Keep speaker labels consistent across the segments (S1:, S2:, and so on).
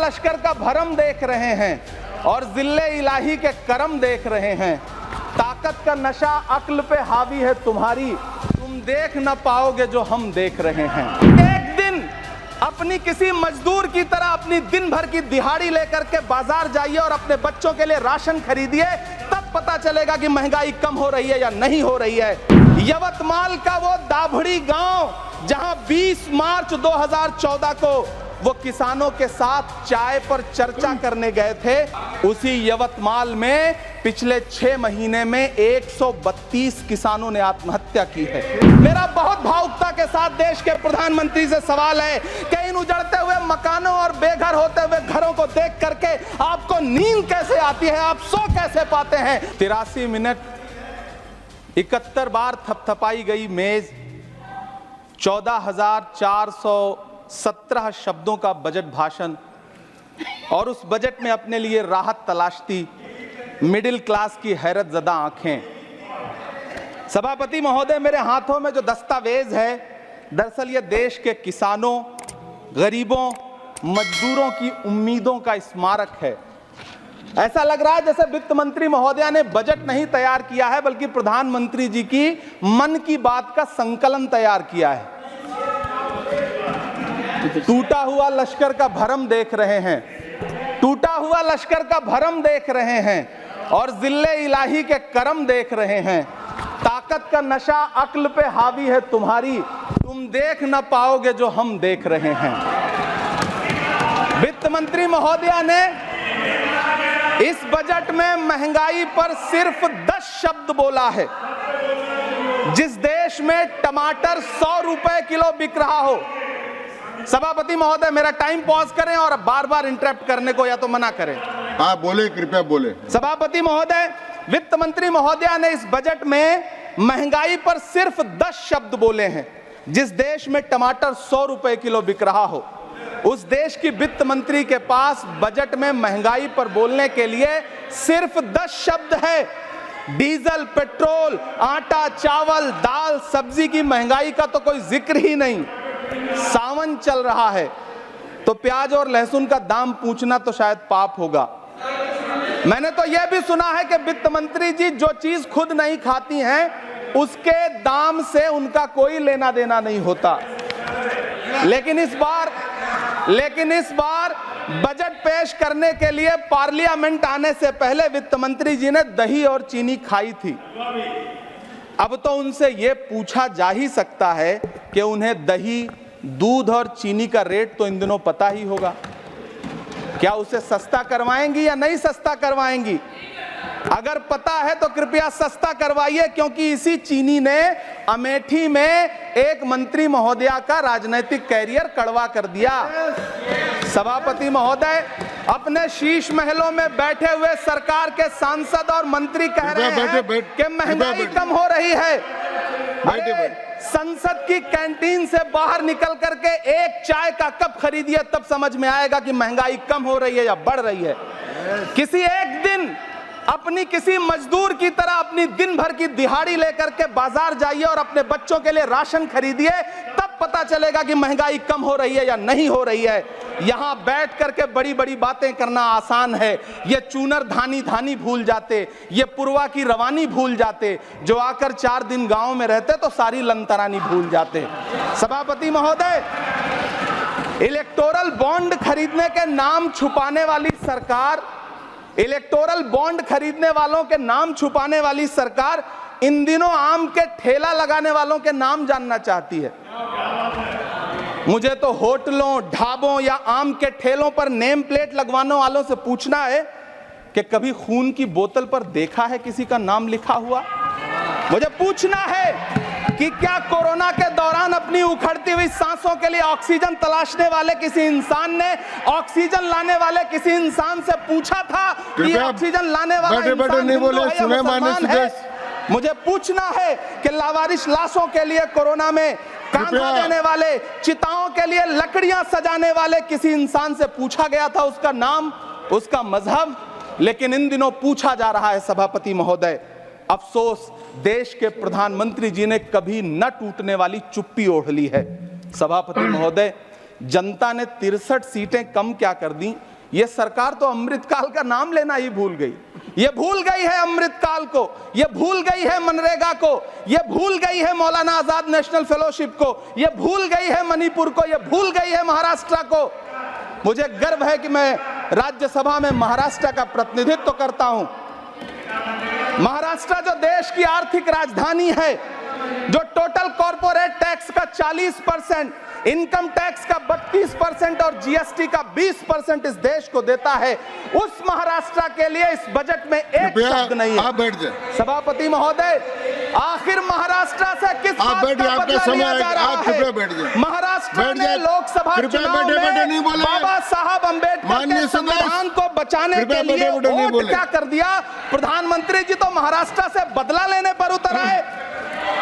S1: लश्कर का भरम देख रहे हैं और जिल्ले इलाही के करम देख रहे हैं। ताकत का नशा अक्ल पे हावी है तुम्हारी, तुम देख न पाओगे जो हम देख रहे हैं। एक दिन अपनी किसी मजदूर की तरह अपनी दिन भर की दिहाड़ी लेकर के बाजार जाइए और अपने बच्चों के लिए राशन खरीदिए, तब पता चलेगा कि महंगाई कम हो रही है या नहीं हो रही है। यवतमाल का वो दाभड़ी गांव जहां 20 मार्च 2014 को वो किसानों के साथ चाय पर चर्चा करने गए थे, उसी यवतमाल में पिछले 6 महीने में 132 किसानों ने आत्महत्या की है। मेरा बहुत भावुकता के साथ देश के प्रधानमंत्री से सवाल है कि इन उजड़ते हुए मकानों और बेघर होते हुए घरों को देख करके आपको नींद कैसे आती है, आप सो कैसे पाते हैं? 83 मिनट 71 बार थपथपाई गई मेज, 14,417 शब्दों का बजट भाषण और उस बजट में अपने लिए राहत तलाशती मिडिल क्लास की हैरत ज़दा आंखें। सभापति महोदय, मेरे हाथों में जो दस्तावेज है, दरअसल ये देश के किसानों, गरीबों, मजदूरों की उम्मीदों का स्मारक है। ऐसा लग रहा है जैसे वित्त मंत्री महोदया ने बजट नहीं तैयार किया है, बल्कि प्रधानमंत्री जी की मन की बात का संकलन तैयार किया है। टूटा हुआ लश्कर का भरम देख रहे हैं, टूटा हुआ लश्कर का भरम देख रहे हैं और जिल्ले इलाही के करम देख रहे हैं। ताकत का नशा अक्ल पे हावी है तुम्हारी, तुम देख न पाओगे जो हम देख रहे हैं। वित्त मंत्री महोदया ने इस बजट में महंगाई पर सिर्फ 10 शब्द बोला है। जिस देश में टमाटर 100 रुपए किलो बिक रहा हो, सभापति महोदय मेरा टाइम पॉज करें और बार बार इंटरप्ट करने को या तो मना करें।
S2: हाँ बोले, कृपया बोले।
S1: सभापति महोदय, वित्त मंत्री महोदया ने इस बजट में महंगाई पर सिर्फ 10 शब्द बोले हैं। जिस देश में टमाटर 100 रुपए किलो बिक रहा हो, उस देश की वित्त मंत्री के पास बजट में महंगाई पर बोलने के लिए सिर्फ 10 शब्द है। डीजल, पेट्रोल, आटा, चावल, दाल, सब्जी की महंगाई का तो कोई जिक्र ही नहीं। सावन चल रहा है तो प्याज और लहसुन का दाम पूछना तो शायद पाप होगा। मैंने तो यह भी सुना है कि वित्त मंत्री जी जो चीज खुद नहीं खाती हैं, उसके दाम से उनका कोई लेना देना नहीं होता। लेकिन इस बार बजट पेश करने के लिए पार्लियामेंट आने से पहले वित्त मंत्री जी ने दही और चीनी खाई थी। अब तो उनसे यह पूछा जा ही सकता है कि उन्हें दही, दूध और चीनी का रेट तो इन दिनों पता ही होगा। क्या उसे सस्ता करवाएंगी या नहीं सस्ता करवाएंगी? अगर पता है तो कृपया सस्ता करवाइए, क्योंकि इसी चीनी ने अमेठी में एक मंत्री महोदया का राजनीतिक कैरियर कड़वा कर दिया। सभापति महोदय, अपने शीश महलों में बैठे हुए सरकार के सांसद और मंत्री कह रहे हैं कि महंगाई कम हो रही है। संसद की कैंटीन से बाहर निकल करके एक चाय का कप खरीदिए, तब समझ में आएगा कि महंगाई कम हो रही है या बढ़ रही है। किसी एक दिन अपनी किसी मजदूर की तरह अपनी दिन भर की दिहाड़ी लेकर के बाजार जाइए और अपने बच्चों के लिए राशन खरीदिए, तब पता चलेगा कि महंगाई कम हो रही है या नहीं हो रही है। यहां बैठ करके बड़ी बड़ी बातें करना आसान है। ये चूनर धानी धानी भूल जाते, ये पुरवा की रवानी भूल जाते, जो आकर 4 दिन गांव में रहते तो सारी लंतरानी भूल जाते। सभापति महोदय, इलेक्टोरल बॉन्ड खरीदने के नाम छुपाने वाली सरकार, इलेक्टोरल बॉन्ड खरीदने वालों के नाम छुपाने वाली सरकार इन दिनों आम के ठेला लगाने वालों के नाम जानना चाहती है। मुझे तो होटलों, ढाबों या आम के ठेलों पर नेम प्लेट लगवाने वालों से पूछना है कि कभी खून की बोतल पर देखा है किसी का नाम लिखा हुआ? मुझे पूछना है कि क्या कोरोना के दौरान अपनी उखड़ती हुई सांसों के लिए ऑक्सीजन तलाशने वाले किसी इंसान ने ऑक्सीजन लाने वाले किसी इंसान से पूछा था कि ऑक्सीजन लाने वाला इंसान हिंदू है या मुसलमान है? मुझे पूछना है कि लावारिस लाशों के लिए कोरोना में कांधा देने वाले, चिताओं के लिए लकड़ियां सजाने वाले किसी इंसान से पूछा गया था उसका नाम, उसका मजहब? लेकिन इन दिनों पूछा जा रहा है। सभापति महोदय, अफसोस देश के प्रधानमंत्री जी ने कभी न टूटने वाली चुप्पी ओढ़ ली है। सभापति महोदय, जनता ने 63 सीटें कम क्या कर दी, ये सरकार तो अमृतकाल का नाम लेना ही भूल गई। ये भूल गई है अमृतकाल को, ये भूल गई है मनरेगा को, ये भूल गई है मौलाना आजाद नेशनल फेलोशिप को, ये भूल गई है मणिपुर को, ये भूल गई है महाराष्ट्र को। मुझे गर्व है कि मैं राज्यसभा में महाराष्ट्र का प्रतिनिधित्व करता हूं। महाराष्ट्र जो देश की आर्थिक राजधानी है, जो टोटल कॉर्पोरेट टैक्स का 40%, इनकम टैक्स का 32% और जीएसटी का 20% इस देश को देता है, उस महाराष्ट्र के लिए इस बजट में एक शब्द नहीं है।
S2: आप बैठ जाए।
S1: सभापति महोदय, आखिर महाराष्ट्र से किस बात का बदला लिया जा रहा है? महाराष्ट्र ने लोकसभा चुनाव में बाबा साहब अम्बेडकर के संविधान को बचाने के लिए वोट क्या कर दिया? प्रधानमंत्री जी तो महाराष्ट्र से बदला लेने पर उतर आए।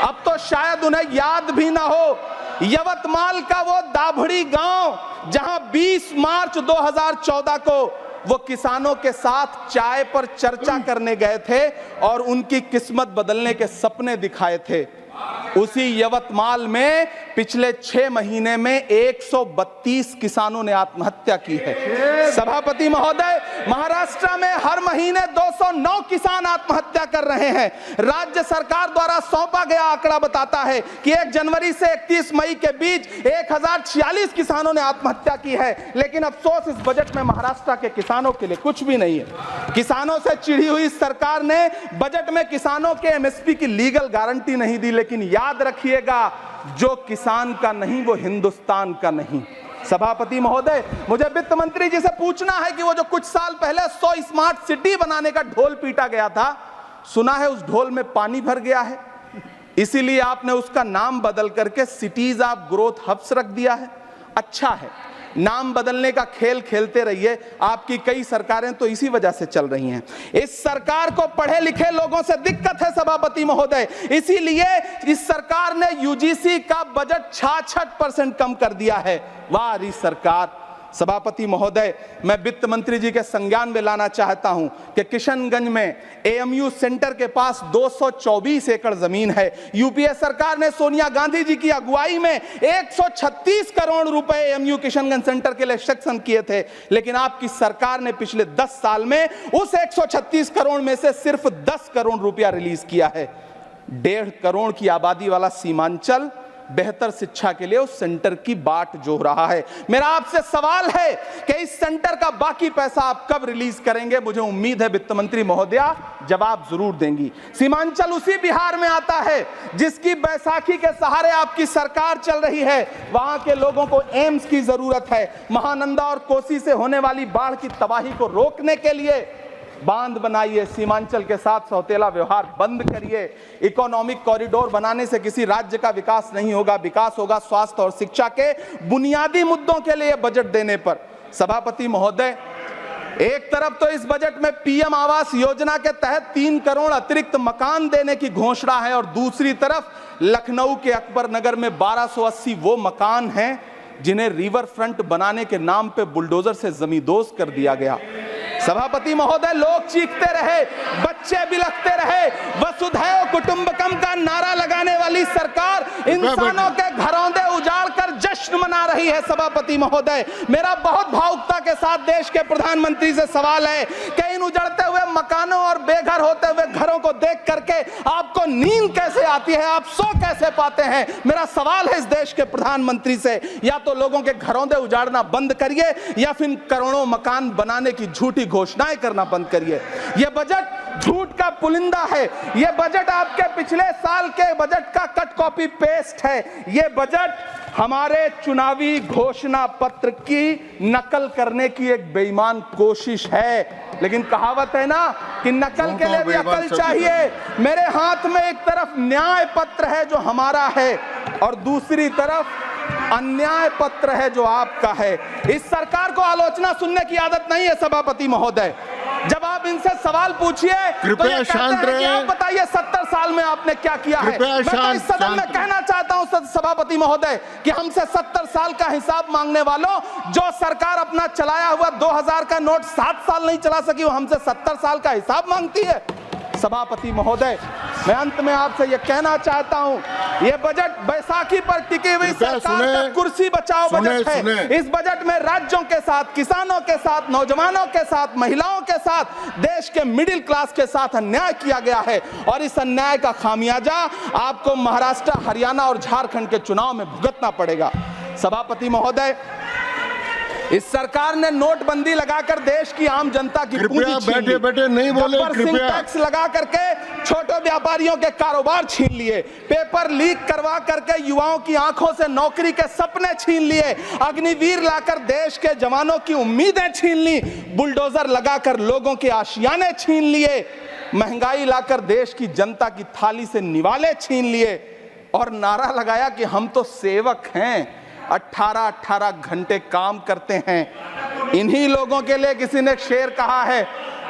S1: अब तो शायद उन्हें याद भी ना हो यवतमाल का वो दाभड़ी गांव जहां 20 मार्च 2014 को वो किसानों के साथ चाय पर चर्चा करने गए थे और उनकी किस्मत बदलने के सपने दिखाए थे। उसी यवतमाल में पिछले 6 महीने में 132 किसानों ने आत्महत्या की है। सभापति महोदय, महाराष्ट्र में हर महीने 209 किसान आत्महत्या कर रहे हैं। राज्य सरकार द्वारा सौंपा गया आंकड़ा बताता है कि 1 जनवरी से 31 मई के बीच 1046 किसानों ने आत्महत्या की है। लेकिन अफसोस, इस बजट में महाराष्ट्र के किसानों के लिए कुछ भी नहीं है। किसानों से चिढ़ी हुई सरकार ने बजट में किसानों के एमएसपी की लीगल गारंटी नहीं दी। लेकिन याद रखिएगा, जो किसान का नहीं वो हिंदुस्तान का नहीं। सभापति महोदय, मुझे वित्त मंत्री जी से पूछना है कि वो जो कुछ साल पहले 100 स्मार्ट सिटी बनाने का ढोल पीटा गया था, सुना है उस ढोल में पानी भर गया है, इसीलिए आपने उसका नाम बदल करके सिटीज ऑफ ग्रोथ हब्स रख दिया है। अच्छा है, नाम बदलने का खेल खेलते रहिए। आपकी कई सरकारें तो इसी वजह से चल रही हैं। इस सरकार को पढ़े लिखे लोगों से दिक्कत है सभापति महोदय, इसीलिए इस सरकार ने यूजीसी का बजट 66% कम कर दिया है। वाह री सरकार। सभापति महोदय, मैं वित्त मंत्री जी के संज्ञान में लाना चाहता हूं कि किशनगंज में एएमयू सेंटर के पास 224 एकड़ जमीन है। यूपीए सरकार ने सोनिया गांधी जी की अगुवाई में 136 करोड़ रुपए एएमयू किशनगंज सेंटर के लिए सेक्शन किए थे। लेकिन आपकी सरकार ने पिछले 10 साल में उस 136 करोड़ में से सिर्फ 10 करोड़ रुपया रिलीज किया है। 1.5 करोड़ की आबादी वाला सीमांचल बेहतर शिक्षा के लिए उस सेंटर की बाट जोह रहा है। मेरा आपसे सवाल है कि इस सेंटर का बाकी पैसा आप कब रिलीज करेंगे? मुझे उम्मीद है वित्त मंत्री महोदया जवाब जरूर देंगी। सीमांचल उसी बिहार में आता है जिसकी बैसाखी के सहारे आपकी सरकार चल रही है। वहां के लोगों को एम्स की जरूरत है। महानंदा और कोसी से होने वाली बाढ़ की तबाही को रोकने के लिए बांध बनाइए, सीमांचल के साथ सौतेला व्यवहार बंद करिए। इकोनॉमिक कॉरिडोर बनाने से किसी राज्य का विकास नहीं होगा, विकास होगा स्वास्थ्य और शिक्षा के बुनियादी मुद्दों के लिए बजट देने पर। सभापति महोदय, एक तरफ तो इस बजट में पीएम आवास योजना के तहत 3 करोड़ अतिरिक्त मकान देने की घोषणा है और दूसरी तरफ लखनऊ के अकबर नगर में 1280 वो मकान हैं जिन्हें रिवर फ्रंट बनाने के नाम पे बुलडोजर से जमींदोज कर दिया गया। सभापति महोदय, लोग चीखते रहे, बच्चे बिलखते रहे, वसुधैव कुटुंबकम का नारा लगाने वाली सरकार इंसानों के घरौंदे उजाड़ कर जश्न मना रही है। सभापति महोदय, मेरा बहुत भावुकता के साथ देश के प्रधानमंत्री से सवाल है कि इन उजड़ते हुए मकानों और बेघर होते हुए घरों को देख करके आपको नींद कैसे आती है, आप सो कैसे पाते हैं? मेरा सवाल है इस देश के प्रधानमंत्री से, या तो लोगों के घरौंदे उजाड़ना बंद करिए या फिर करोड़ों मकान बनाने की झूठी घोषणाएं करना बंद करिए। यह बजट झूठ का पुलिंदा है। यह बजट आपके पिछले साल के बजट का कट कॉपी पेस्ट है। यह बजट हमारे चुनावी घोषणा पत्र की नकल करने की एक बेईमान कोशिश है। लेकिन कहावत है ना कि नकल के लिए भी अकल चाहिए। मेरे हाथ में एक तरफ न्याय पत्र है जो हमारा है और दूसरी तरफ अन्याय पत्र है जो आपका है। इस सरकार को आलोचना सुनने की आदत नहीं है सभापति महोदय। जब आप इनसे सवाल पूछिए तो ये कहते हैं कि आप बताइए 70 साल में आपने क्या किया है। मैं तो इस सदन में कहना चाहता हूं सभापति महोदय कि हमसे 70 साल का हिसाब मांगने वालों, जो सरकार अपना चलाया हुआ 2000 का नोट 7 साल नहीं चला सकी, वो हमसे 70 साल का हिसाब मांगती है। सभापति महोदय, मैं अंत में आपसे ये कहना चाहता हूं, ये बजट बैसाखी पर टिकी हुई
S2: कृपया
S1: सरकार
S2: सुने।
S1: का कुर्सी बचाओ
S2: सुने,
S1: बजट है।
S2: सुने।
S1: इस बजट में राज्यों के साथ, किसानों के साथ, नौजवानों के साथ, महिलाओं के साथ, देश के मिडिल क्लास के साथ अन्याय किया गया है और इस अन्याय का खामियाजा आपको महाराष्ट्र, हरियाणा और झारखंड के चुनाव में भुगतना पड़ेगा। सभापति महोदय, इस सरकार ने नोटबंदी लगाकर देश की आम जनता की पूंजी
S2: कृपया
S1: छीन ली।
S2: बैठे बैठे नहीं बोले,
S1: गब्बर सिंह
S2: कृपया।
S1: टैक्स लगा करके छोटे व्यापारियों के कारोबार छीन लिए, पेपर लीक करवा करके युवाओं की आंखों से नौकरी के सपने छीन लिए, अग्निवीर लाकर देश के जवानों की उम्मीदें छीन ली, बुलडोजर लगाकर लोगों के आशियाने छीन लिए, महंगाई लाकर देश की जनता की थाली से निवाले छीन लिए और नारा लगाया कि हम तो सेवक हैं, 18-18 घंटे काम करते हैं। इन्हीं लोगों के लिए किसी ने शेर कहा है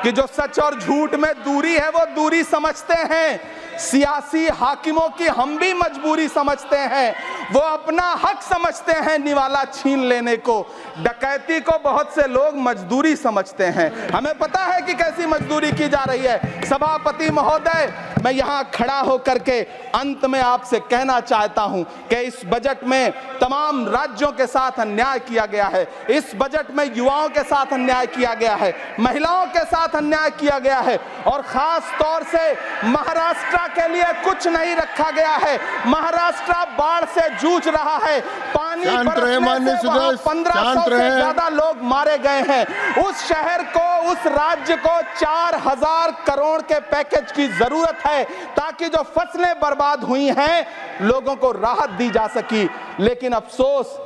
S1: कि जो सच और झूठ में दूरी है वो दूरी समझते हैं, सियासी हाकिमों की हम भी मजबूरी समझते हैं, वो अपना हक समझते हैं निवाला छीन लेने को, डकैती को बहुत से लोग मजदूरी समझते हैं। हमें पता है कि कैसी मजदूरी की जा रही है। सभापति महोदय, मैं यहाँ खड़ा होकर के अंत में आपसे कहना चाहता हूं कि इस बजट में तमाम राज्यों के साथ अन्याय किया गया है, इस बजट में युवाओं के साथ अन्याय किया गया है, महिलाओं के साथ अन्याय किया गया है और खास तौर से महाराष्ट्र के लिए कुछ नहीं रखा गया है। महाराष्ट्र बाढ़ से जूझ रहा है, पानी बरसने से वहां 1500 से ज्यादा लोग मारे गए हैं। उस शहर को, उस राज्य को 4000 करोड़ के पैकेज की जरूरत है ताकि जो फसलें बर्बाद हुई हैं लोगों को राहत दी जा सकी। लेकिन अफसोस,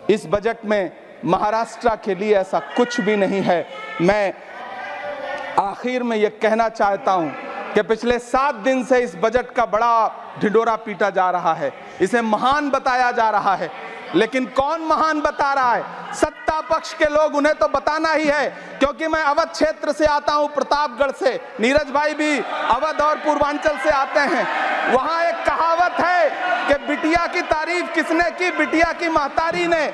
S1: इस बजट में महाराष्ट्र के लिए ऐसा कुछ भी नहीं है। मैं आखिर में यह कहना चाहता हूं कि पिछले 7 दिन से इस बजट का बड़ा ढिंढोरा पीटा जा रहा है, इसे महान बताया जा रहा है, लेकिन कौन महान बता रहा है? सत्ता पक्ष के लोग, उन्हें तो बताना ही है। क्योंकि मैं अवध क्षेत्र से आता हूं, प्रतापगढ़ से, नीरज भाई भी अवध और पूर्वांचल से आते हैं। वहां एक कहावत है कि बिटिया की तारीफ किसने की? बिटिया की महतारी ने,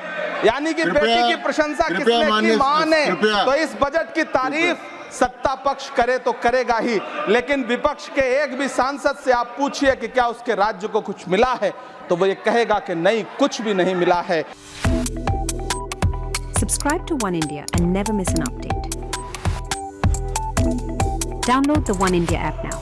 S1: यानी कि बेटी की प्रशंसा किसने की? मां ने। तो इस बजट की तारीफ सत्ता पक्ष करे तो करेगा ही, लेकिन विपक्ष के एक भी सांसद से आप पूछिए कि क्या उसके राज्य को कुछ मिला है, तो वो ये कहेगा कि नहीं, कुछ भी नहीं मिला है।
S3: Subscribe to One India and never miss an update. Download the One India app now.